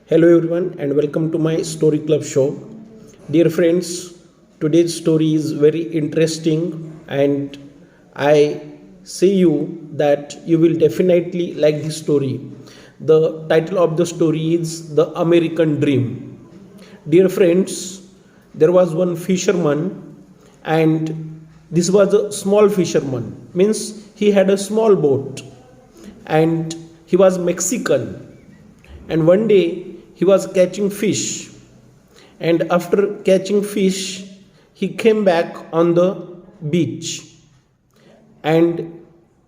Hello everyone and welcome to my story club show. Dear friends, today's story is very interesting and I say you that you will definitely like this story. The title of the story is The American Dream. Dear friends, there was one fisherman and this was a small fisherman means he had a small boat and he was Mexican, and one day he was catching fish, and after catching fish he came back on the beach, and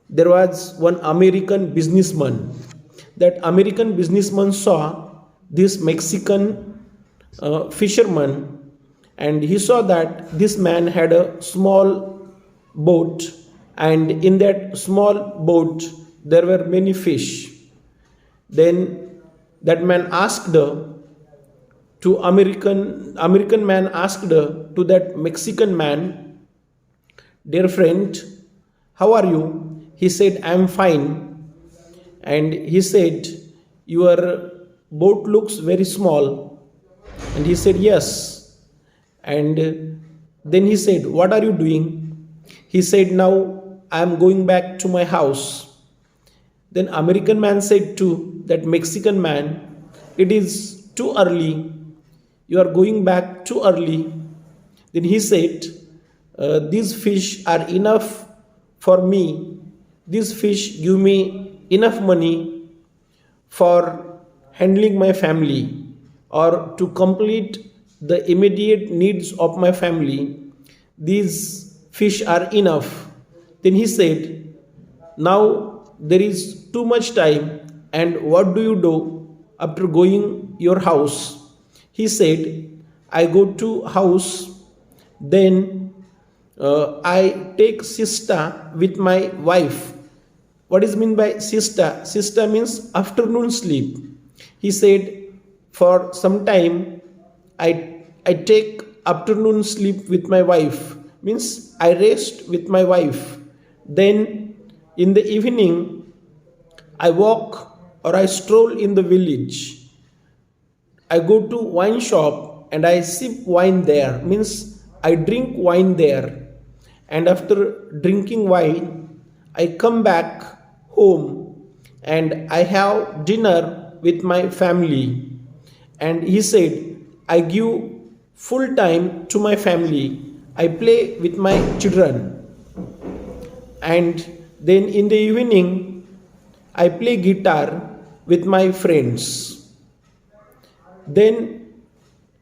there was one American businessman. That American businessman saw this Mexican fisherman, and he saw that this man had a small boat, and in that small boat there were many fish. Then that man asked to American man asked to that Mexican man, "Dear friend, how are you?" He said, "I am fine." And he said, "Your boat looks very small." And he said, "Yes." And then he said, "What are you doing?" He said, "Now I am going back to my house." Then American man said to that Mexican man, "It is too early. You are going back too early." Then he said, "These fish are enough for me. These fish give me enough money for handling my family or to complete the immediate needs of my family. These fish are enough." Then he said, "Now there is too much time, and what do you do after going your house?" He said, "I go to house, then I take siesta with my wife." What is mean by siesta? Siesta means afternoon sleep. He said, "For some time I take afternoon sleep with my wife, means I rest with my wife. Then in the evening I walk or I stroll in the village. I go to wine shop and I sip wine there, means I drink wine there. And after drinking wine, I come back home and I have dinner with my family." And he said, "I give full time to my family. I play with my children. And then in the evening, I play guitar with my friends." Then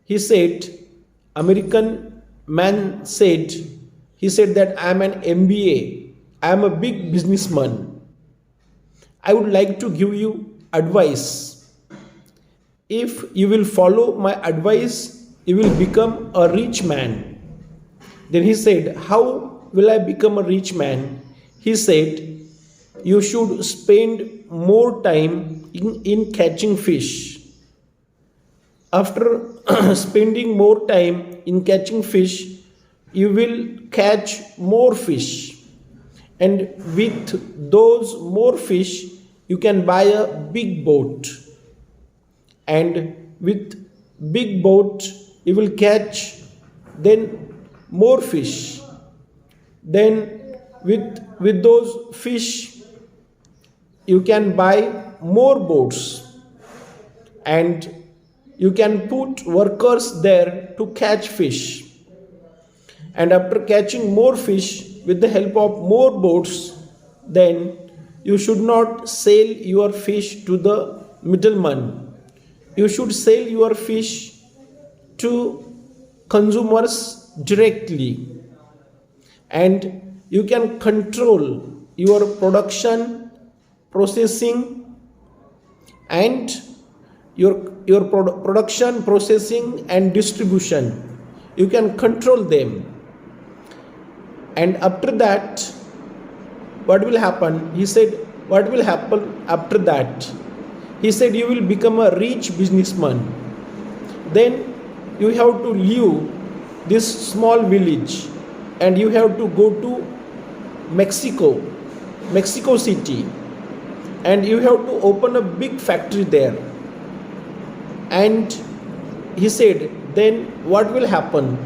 he said, American man said, he said that I am an MBA. I am a big businessman. I would like to give you advice. If you will follow my advice, you will become a rich man. Then he said, "How will I become a rich man?" He said, "You should spend more time in catching fish. After spending more time in catching fish, you will catch more fish. And with those more fish, you can buy a big boat. And with big boat, you will catch then more fish. Then with those fish, you can buy more boats. And you can put workers there to catch fish. And after catching more fish with the help of more boats, then you should not sell your fish to the middleman. You should sell your fish to consumers directly. And you can control your production, processing, and your production, processing, and distribution. You can control them. And after that, what will happen?" He said, "What will happen after that?" He said, "You will become a rich businessman. Then you have to leave this small village and you have to go to Mexico City, and you have to open a big factory there. And he said, then what will happen?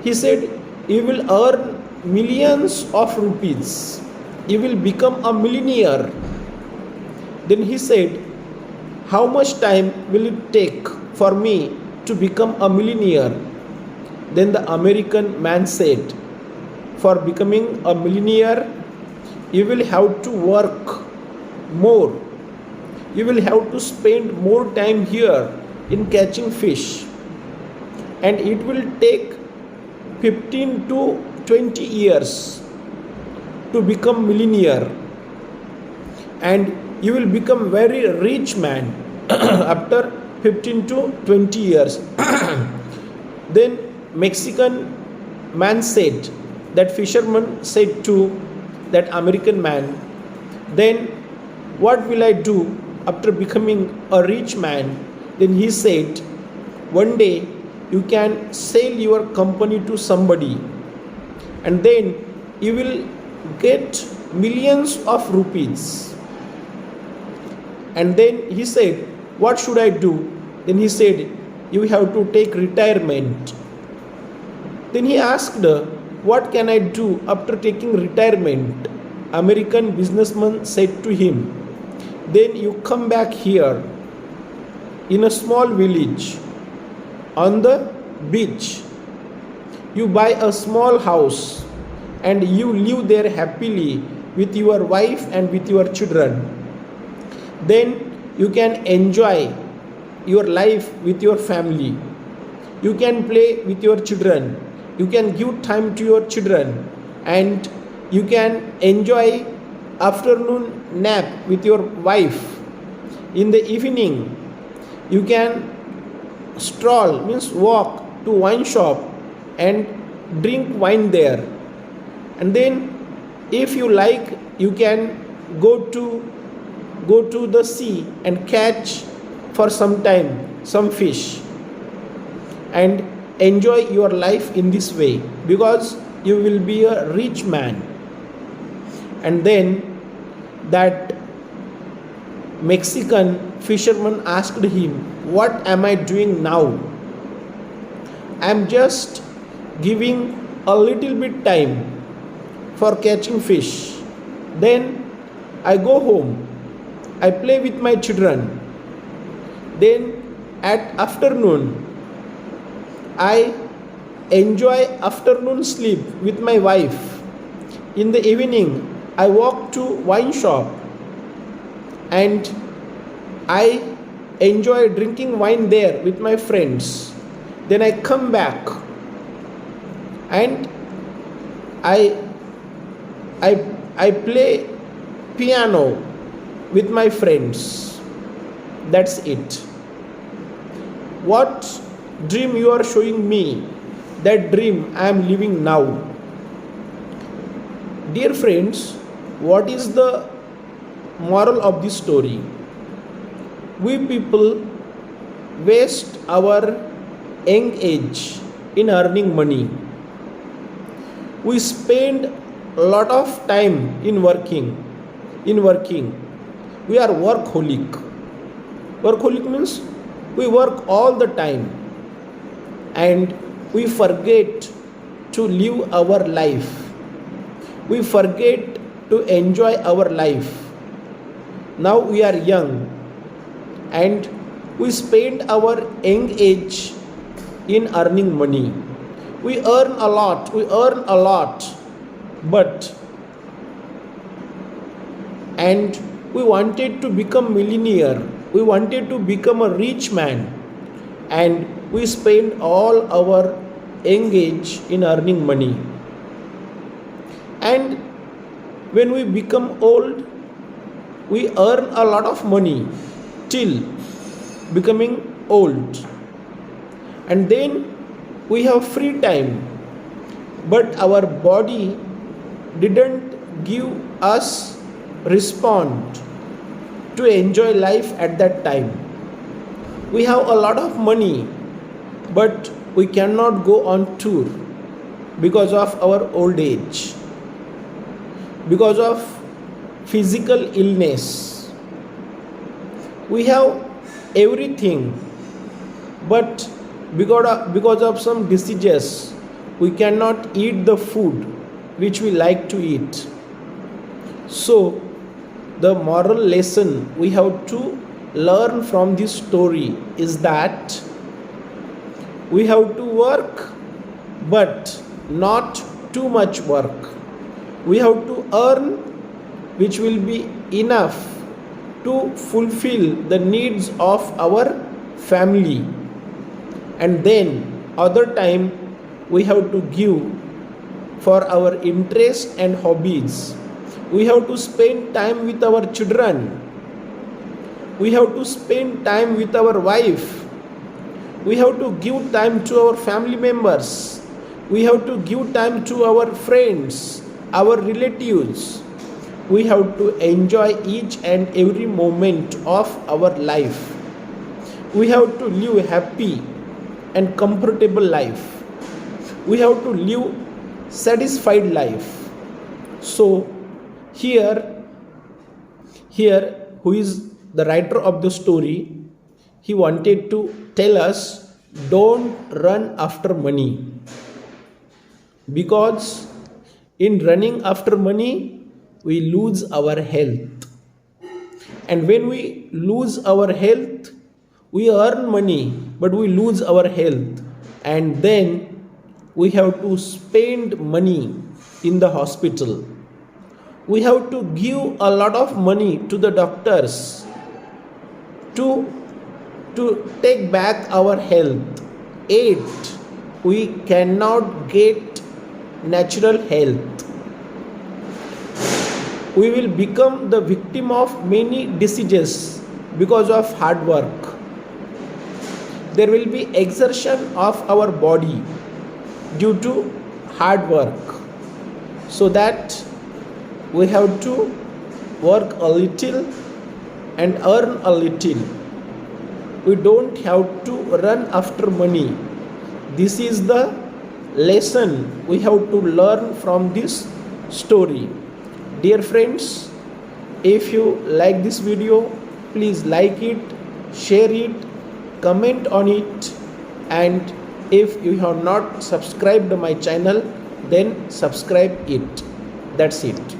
He said, you will earn millions of rupees. You will become a millionaire. Then he said, how much time will it take for me to become a millionaire? Then the American man said, for becoming a millionaire, you will have to work more. You will have to spend more time here in catching fish. And it will take 15 to 20 years to become millionaire. And you will become very rich man after 15 to 20 years. Then Mexican man said, that fisherman said to that American man, then what will I do after becoming a rich man? Then he said, one day you can sell your company to somebody, and then you will get millions of rupees. And then he said, what should I do? Then he said, you have to take retirement. Then he asked, what can I do after taking retirement? American businessman said to him, then you come back here in a small village on the beach. You buy a small house and you live there happily with your wife and with your children. Then you can enjoy your life with your family. You can play with your children. You can give time to your children, and you can enjoy afternoon nap with your wife. In the evening, you can stroll, means walk to wine shop and drink wine there. And then if you like, you can go to the sea and catch for some time some fish and enjoy your life in this way, because you will be a rich man. And then that Mexican fisherman asked him, what am I doing now? I am just giving a little bit time for catching fish. Then I go home, I play with my children. Then at afternoon, I enjoy afternoon sleep with my wife. In the evening, I walk to wine shop and I enjoy drinking wine there with my friends. Then I come back and I play piano with my friends. That's it. What dream you are showing me, that dream I am living now. Dear friends, what is the moral of this story? We people waste our young age in earning money. We spend a lot of time in working. We are workaholic. Workaholic means we work all the time and we forget to live our life. We forget to enjoy our life. Now we are young and we spend our young age in earning money. We earn a lot, but and we wanted to become millionaire. We wanted to become a rich man, and we spend all our young age in earning money. And when we become old, we earn a lot of money till becoming old. And then we have free time, but our body didn't give us respond to enjoy life at that time. We have a lot of money, but we cannot go on tour because of our old age, because of physical illness. We have everything, but because of some diseases we cannot eat the food which we like to eat. So the moral lesson we have to learn from this story is that we have to work, but not too much work. We have to earn which will be enough to fulfill the needs of our family, and then other time we have to give for our interests and hobbies. We have to spend time with our children. We have to spend time with our wife. We have to give time to our family members. We have to give time to our friends, our relatives. We have to enjoy each and every moment of our life. We have to live happy and comfortable life. We have to live satisfied life. So here who is the writer of the story, he wanted to tell us, don't run after money, because in running after money we lose our health, and when we lose our health we earn money but we lose our health, and then we have to spend money in the hospital. We have to give a lot of money to the doctors to take back our health. Yet we cannot get natural health. We will become the victim of many diseases because of hard work. There will be exertion of our body due to hard work. So that we have to work a little and earn a little. We don't have to run after money. This is the lesson we have to learn from this story. Dear friends, if you like this video, please like it, share it, comment on it, and if you have not subscribed my channel, then subscribe it. That's it.